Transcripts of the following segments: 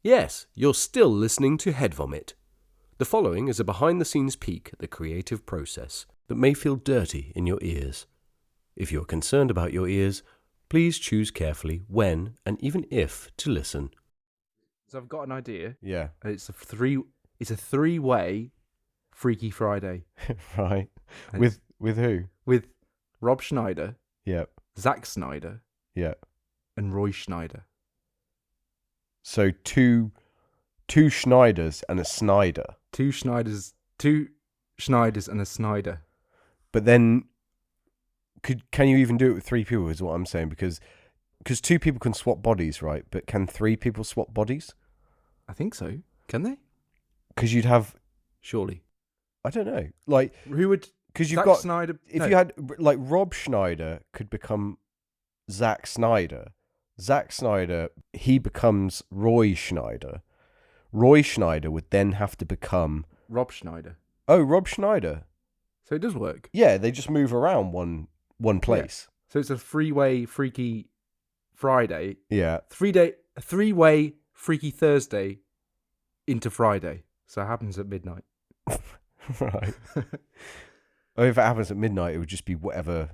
Yes, you're still listening to Head Vomit. The following is a behind-the-scenes peek at the creative process that may feel dirty in your ears. If you're concerned about your ears, please choose carefully when and even if to listen. So I've got an idea. Yeah. It's a three-way Freaky Friday. Right. And With who? with Rob Schneider, Yeah. Zack Snyder, Yeah. and Roy Schneider. So two Schneiders and a Snyder. Two Schneiders and a Snyder. But then, can you even do it with three people? Is what I'm saying, because two people can swap bodies, right? But can three people swap bodies? I think so. Can they? Because you'd have, Surely. I don't know, like Who would? because you've Zack got Snyder. if no. you had like Rob Schneider could become Zack Snyder. Zack Snyder, he becomes Roy Schneider. Roy Schneider would then have to become Rob Schneider. Rob Schneider. So it does work. Yeah, they just move around one place. So it's a three-way Freaky Friday. Yeah. A three-way Freaky Thursday into Friday. So it happens at midnight. Right. Or if it happens at midnight, it would just be whatever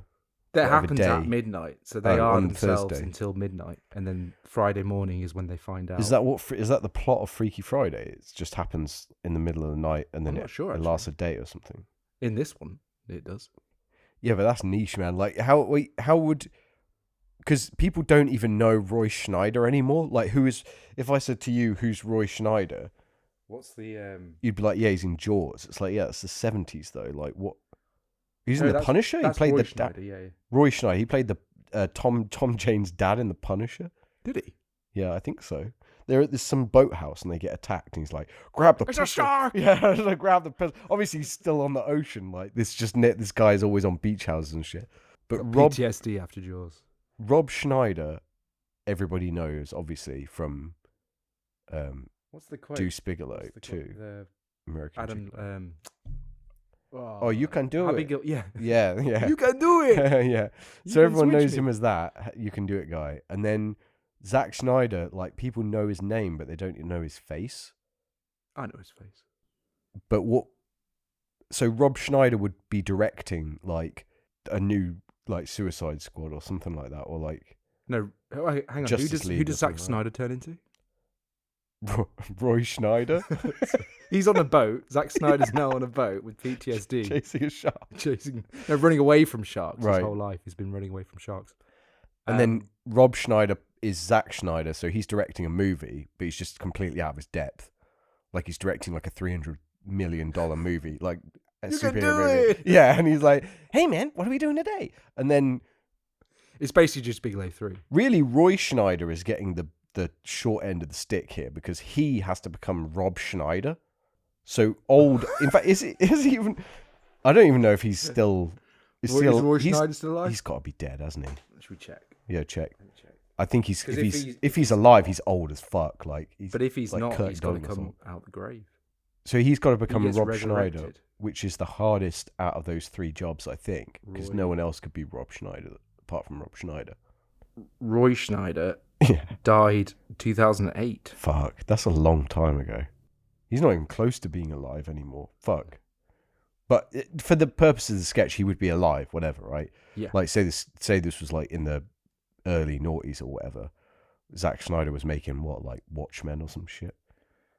Happens day. at midnight. So they are on themselves Thursday. until midnight. And then Friday morning is when they find out. Is that the plot of Freaky Friday? It just happens in the middle of the night and then I'm not sure, it lasts a day or something. In this one, it does. Yeah, but that's niche, man. Like, how would... Because people don't even know Roy Schneider anymore. Like, if I said to you, who's Roy Schneider? What's the... You'd be like, yeah, he's in Jaws. It's like, yeah, it's the 70s, though. Like, what? He's in No, The Punisher? He played Roy the Schneider, yeah. Roy Schneider. He played the Tom Jane's dad in The Punisher. Did he? Yeah, I think so. There's some boathouse and they get attacked and he's like, grab the It's pistol. a shark! Yeah, like, grab the pistol. Obviously, he's still on the ocean. Like, this guy's always on beach houses and shit. But PTSD after Jaws. Rob Schneider, everybody knows, obviously, from What's the quote? Deuce Bigelow to American Adam... Gigolo. oh, You can do it. Abigail, yeah. Yeah, yeah. You can do it! Yeah. You So can everyone switch knows me. him as that. You can do it guy. And then Zack Snyder, like, people know his name, but they don't know his face. I know his face. But so Rob Schneider would be directing like a new like Suicide Squad or something like that, or like No, hang on. Justice Who League or does Zack something Snyder turn into? Roy Schneider He's on a boat. Zack Snyder's now on a boat with PTSD. chasing a shark. Running away from sharks. Right. His whole life he's been running away from sharks. And then Rob Schneider is Zack Snyder, so he's directing a movie, but he's just completely out of his depth. Like he's directing like a $300 million movie, like a You can superhero do movie. it! Yeah, and he's like, "Hey man, what are we doing today?" And then It's basically just Bigelow 3. really, Roy Schneider is getting the short end of the stick here because he has to become Rob Schneider. So old. In fact, is he even? I don't even know if he's still. Is Roy Schneider still alive? He's got to be dead, hasn't he? Should we check? Yeah, check. Let me check. I think he's 'Cause if he's alive, he's old as fuck. Like, But if he's like not, Kurt he's got to Dolan or come something. out the grave. So he's got to become gets Rob Schneider, resurrected. which is the hardest out of those three jobs, I think, because Roy. no one else could be Rob Schneider apart from Rob Schneider. Roy Schneider Yeah. died 2008. Fuck, that's a long time ago. He's not even close to being alive anymore. Fuck. But for the purposes of the sketch, he would be alive, whatever, right? Yeah. Like, say this was like in the early noughties or whatever. Zack Snyder was making what, like Watchmen or some shit?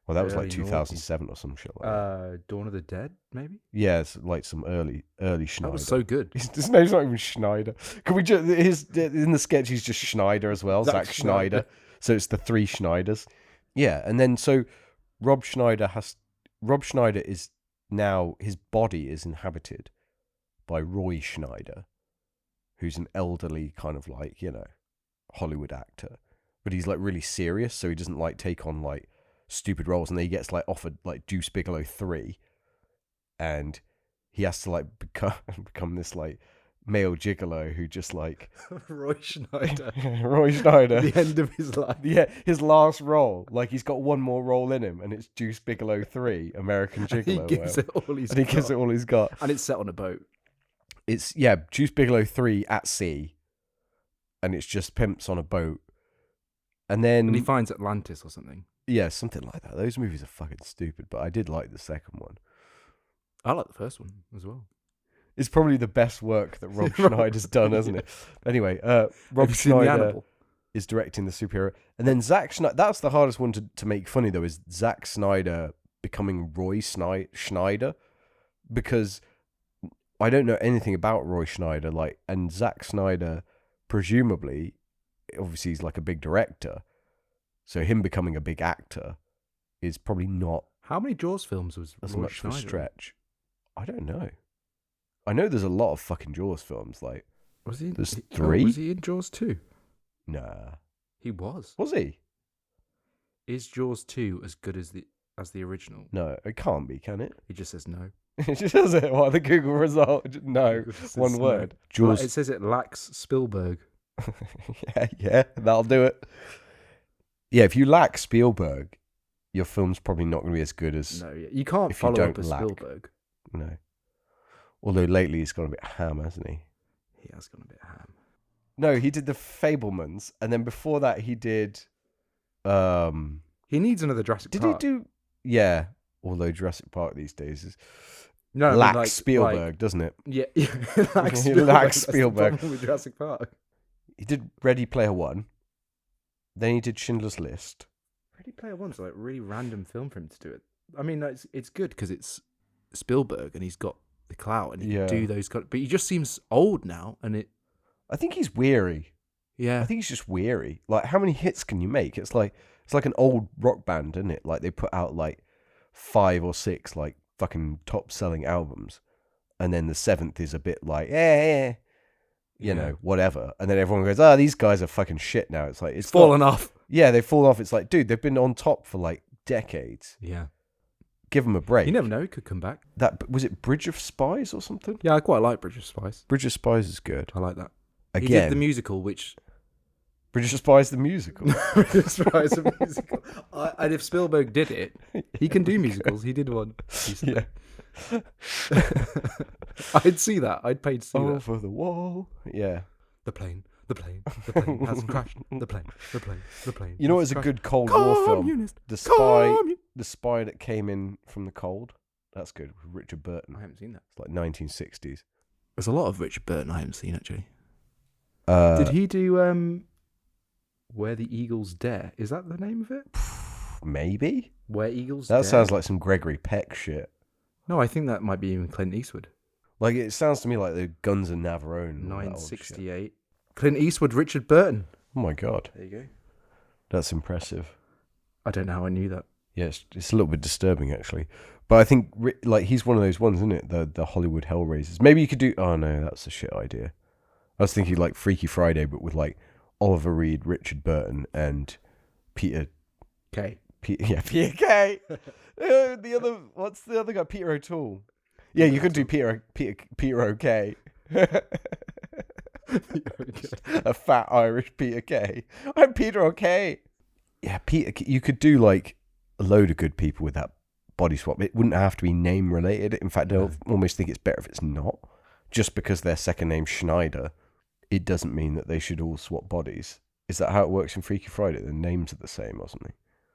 Well, that was like Early 2007 or some shit like that. Dawn of the Dead, maybe? Yeah, it's like some early Schneider. That was so good. His name's not even Schneider. Can we just in the sketch he's just Schneider as well, Zack Schneider. So it's the three Schneiders. Yeah, and then so Rob Schneider is now, his body is inhabited by Roy Schneider, who's an elderly kind of like, you know, Hollywood actor. But he's like really serious, so he doesn't like take on like stupid roles, and then he gets like offered like Deuce Bigelow 3, and he has to like become this like male gigolo who just like Roy Schneider. Roy Schneider. The end of his life. Yeah, his last role, like he's got one more role in him, and it's Deuce Bigelow 3, American Gigolo. He gives it all he's and he gives it all he's got. And it's set on a boat. It's Deuce Bigelow 3 at sea, and it's just pimps on a boat. And then And he finds Atlantis or something. yeah, something like that. Those movies are fucking stupid, but I did like the second one. I like the first one as well. It's probably the best work that Rob Schneider's done, hasn't it? Anyway, Have Rob you seen the Schneider Animal? is directing the superhero, and then Zack Snyder. That's the hardest one to make funny though. Is Zack Snyder becoming Roy Schneider? Because I don't know anything about Roy Schneider. And Zack Snyder, presumably, obviously he's like a big director, so him becoming a big actor is probably not How many Jaws films was as Roy much of Schneider a in? stretch. I don't know. I know there's a lot of fucking Jaws films. Like, Was he? there's Oh, 3. was he in Jaws 2? Nah, He was. was he? Is Jaws 2 as good as the original? No, it can't be, can it? He just says no. It just says it. What, the Google result? No, Google just one says word. no. Jaws. It says it lacks Spielberg. yeah, that'll do it. Yeah, if you lack Spielberg, your film's probably not going to be as good as No, you can't if you follow don't up a lack. Spielberg. no. Although lately he's gone a bit ham, hasn't he? He has gone a bit ham. No, he did the Fablemans, and then before that he did. He needs another Jurassic Did Park. he do? Yeah. Although Jurassic Park these days is No, I mean, lacks Spielberg, doesn't it? Yeah, lacks He Spielberg. lacks That's the Spielberg. problem with Jurassic Park. He did Ready Player One. Then he did Schindler's List. Ready Player One's like a really random film for him to do it. I mean, it's good because it's Spielberg and he's got the clout and he Yeah. can do those kind. But he just seems old now, and it. I think he's weary. Yeah, I think he's just weary. Like, how many hits can you make? It's like an old rock band, isn't it? Like, they put out like 5 or 6 like fucking top selling albums, and then the 7th is a bit like, you know, whatever. And then everyone goes, "Oh, these guys are fucking shit now." It's like it's fallen off. Yeah, they've fallen off. It's like, dude, they've been on top for like decades. Yeah, Give them a break. you never know. He could come back. That was it. Bridge of Spies or something. Yeah, I quite like Bridge of Spies. Bridge of Spies is good. I like that. Again, He did the musical, which Bridge of Spies the musical. Bridge of Spies a musical. And if Spielberg did it, he can do musicals. He did one. Yeah. I'd see that. I'd pay to see that. Over the wall. Yeah. The plane has crashed. The plane. You know what was a good Cold War film? Communist. The Spy that came in from the cold. That's good. With Richard Burton. I haven't seen that. It's like 1960s. There's a lot of Richard Burton I haven't seen actually. Did Did he do Where the Eagles Dare? Is that the name of it? Maybe? Where Eagles Dare? That sounds like some Gregory Peck shit. No, I think that might be even Clint Eastwood. Like, it sounds to me like the Guns of Navarone. and all that old shit. 968. Clint Eastwood, Richard Burton. Oh my god. There you go. That's impressive. I don't know how I knew that. Yeah, it's a little bit disturbing, actually. But I think, like, he's one of those ones, isn't it? The Hollywood Hellraisers. Maybe you could do... Oh, no, that's a shit idea. I was thinking, like, Freaky Friday, but with, like, Oliver Reed, Richard Burton, and Peter... Okay. Yeah, Peter Kay. What's the other guy? Peter O'Toole. Yeah, you could do Peter OK. A fat Irish Peter Kay. I'm Peter OK. Yeah, Peter. You could do like a load of good people with that body swap. It wouldn't have to be name related. In fact, I almost think it's better if it's not. Just because their second name's Schneider, it doesn't mean that they should all swap bodies. Is that how it works in Freaky Friday? The names are the same or something.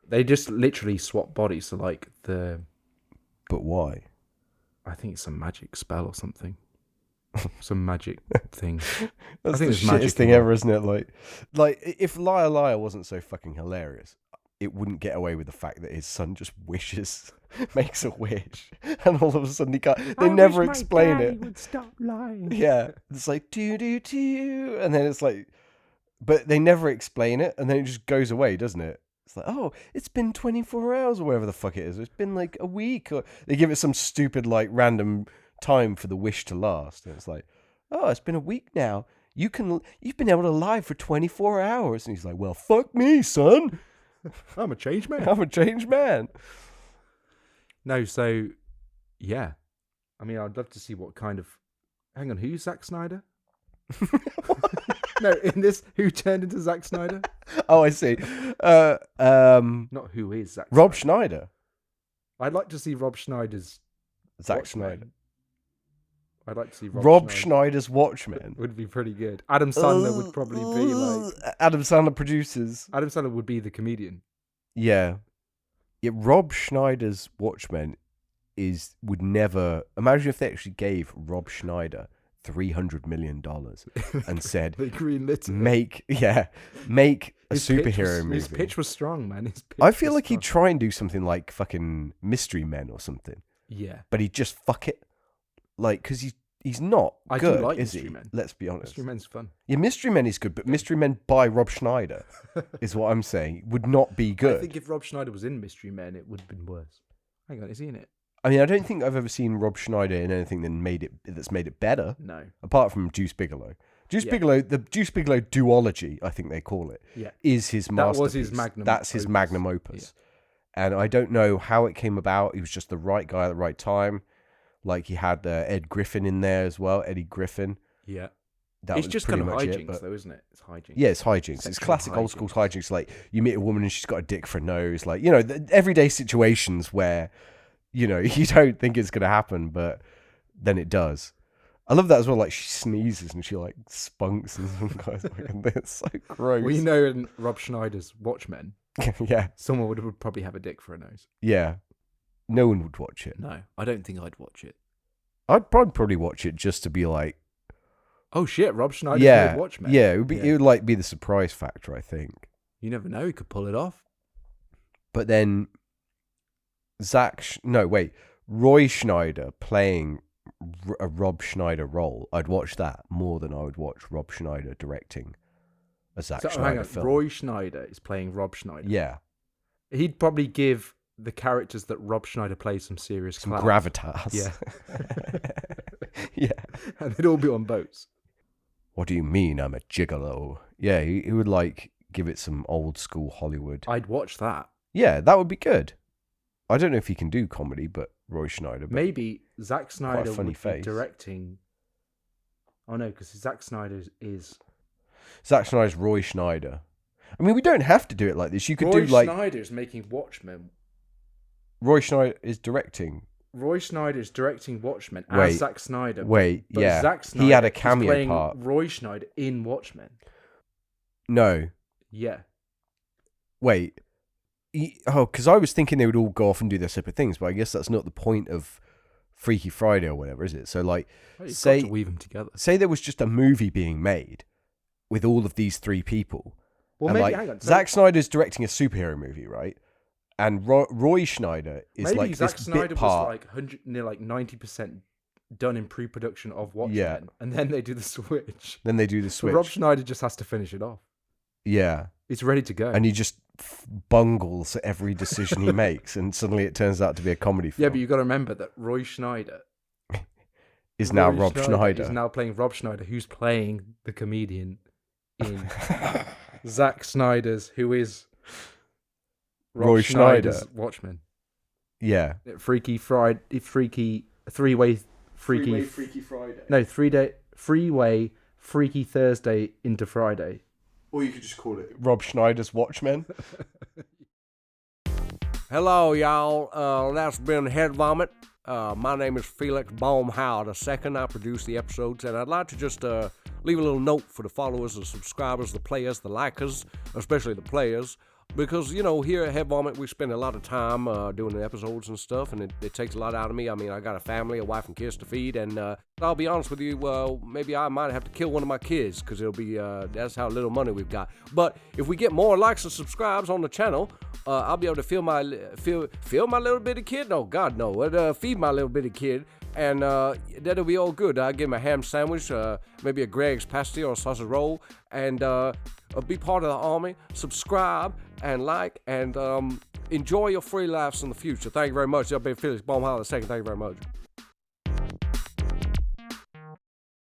They just literally swap bodies. So, like, the... But why? I think it's some magic spell or something. Some magic thing. That's I think the it's magic shittest thing involved. ever, isn't it? Like if Liar Liar wasn't so fucking hilarious, it wouldn't get away with the fact that his son just makes a wish, and all of a sudden he can't. They never explain it. Would stop lying. Yeah, it's like do, and then it's like, but they never explain it, and then it just goes away, doesn't it? It's like, oh, it's been 24 hours or whatever the fuck it is. It's been like a week, or they give it some stupid like random time for the wish to last, and it's like, oh, it's been a week now. You've been able to lie for 24 hours, and he's like, well, fuck me, son. I'm a changed man. I'm a changed man. No, so yeah. I mean, I'd love to see what kind of. Hang on, who's Zack Snyder? No, in this, who turned into Zack Snyder? Oh, I see. Not who is Zack. Rob Snyder. Schneider. I'd like to see Rob Schneider's Zack Watchmen. Schneider. I'd like to see Rob Schneider's Watchmen. Would be pretty good. Adam Sandler would probably be like... Adam Sandler produces. Adam Sandler would be the comedian. Yeah. Rob Schneider's Watchmen would never... Imagine if they actually gave Rob Schneider $300 million and said, they greenlit it. make a superhero movie. His pitch was strong, man. I feel like he'd try and do something like fucking Mystery Men or something. Yeah. But he'd just fuck it. Like, because he's not I good, do like is Mystery he? Men. Let's be honest. Mystery Men's fun. Yeah, Mystery Men is good, but Mystery Men by Rob Schneider is what I'm saying. Would not be good. I think if Rob Schneider was in Mystery Men, it would have been worse. Hang on, is he in it? I mean, I don't think I've ever seen Rob Schneider in anything that's made it better. No. Apart from Deuce Bigelow. The Deuce Bigelow duology, I think they call it, is his masterpiece. That was his magnum That's his magnum opus. Yeah. And I don't know how it came about. He was just the right guy at the right time. Like, he had Ed Griffin in there as well, Eddie Griffin. Yeah. It's just kind of hijinks, though, isn't it? It's hijinks. Yeah, it's hijinks. It's classic old school hijinks. Like, you meet a woman and she's got a dick for a nose. Like, the everyday situations where, you don't think it's going to happen, but then it does. I love that as well. Like, she sneezes and she, like, spunks and some guys. It's so gross. Well, in Rob Schneider's Watchmen, yeah, someone would probably have a dick for a nose. Yeah. No one would watch it. No, I don't think I'd watch it. I'd probably watch it just to be like, oh shit, Rob Schneider made Watchmen. Yeah, it would like be the surprise factor, I think. You never know, he could pull it off. But then Roy Schneider playing a Rob Schneider role, I'd watch that more than I would watch Rob Schneider directing a Zack Schneider film. Roy Schneider is playing Rob Schneider. Yeah. He'd probably give the characters that Rob Schneider plays some gravitas. Yeah. Yeah. And they'd all be on boats. What do you mean I'm a gigolo? Yeah, he would like give it some old school Hollywood. I'd watch that. Yeah, that would be good. I don't know if he can do comedy, but Roy Schneider. Maybe Zack Snyder would be directing. Oh no, because Zack Snyder's Roy Schneider. I mean, we don't have to do it like this. You could Roy do like Schneider's making Watchmen. Roy Schneider is directing. Roy Schneider's directing Watchmen as Zack Snyder. But Zack Snyder, he had a cameo playing part. Roy Schneider in Watchmen. No. Yeah. Wait. Because I was thinking they would all go off and do their separate things, but I guess that's not the point of Freaky Friday or whatever, is it? So, like, you've got to weave them together. Say there was just a movie being made with all of these three people. Well, and maybe, hang on. Zack Snyder's directing a superhero movie, right? And Roy Schneider is maybe like Zack this Snyder bit part. Was like near like 90% done in pre-production of Watchmen, Yeah. And then they do the switch. So Rob Schneider just has to finish it off. Yeah. It's ready to go. And he just bungles every decision he makes, and suddenly it turns out to be a comedy film. Yeah, but you've got to remember that Roy Schneider is now Rob Schneider. He's now playing Rob Schneider, who's playing the comedian in Zack Snyder's, who is Roy Schneider's Schneider. Watchmen. Yeah. Freaky Friday. Freaky Freaky Friday. No, freeway Freaky Thursday into Friday. Or you could just call it Rob Schneider's Watchmen. Hello, y'all. That's been Head Vomit. My name is Felix Baumhauer II. I produce the episodes, and I'd like to just leave a little note for the followers, the subscribers, the players, the likers, especially the players. Because, here at Head Vomit, we spend a lot of time doing the episodes and stuff, and it takes a lot out of me. I mean, I got a family, a wife and kids to feed, and I'll be honest with you, maybe I might have to kill one of my kids, because it'll be, that's how little money we've got. But if we get more likes and subscribes on the channel, I'll be able to feed my little bitty kid? No, God, no. Feed my little bitty kid, and that'll be all good. I'll give him a ham sandwich, maybe a Greg's pasty or a sausage roll, and be part of the army. Subscribe and like, and enjoy your free laughs in the future. Thank you very much. I've been Felix Baumhauer II. Thank you very much.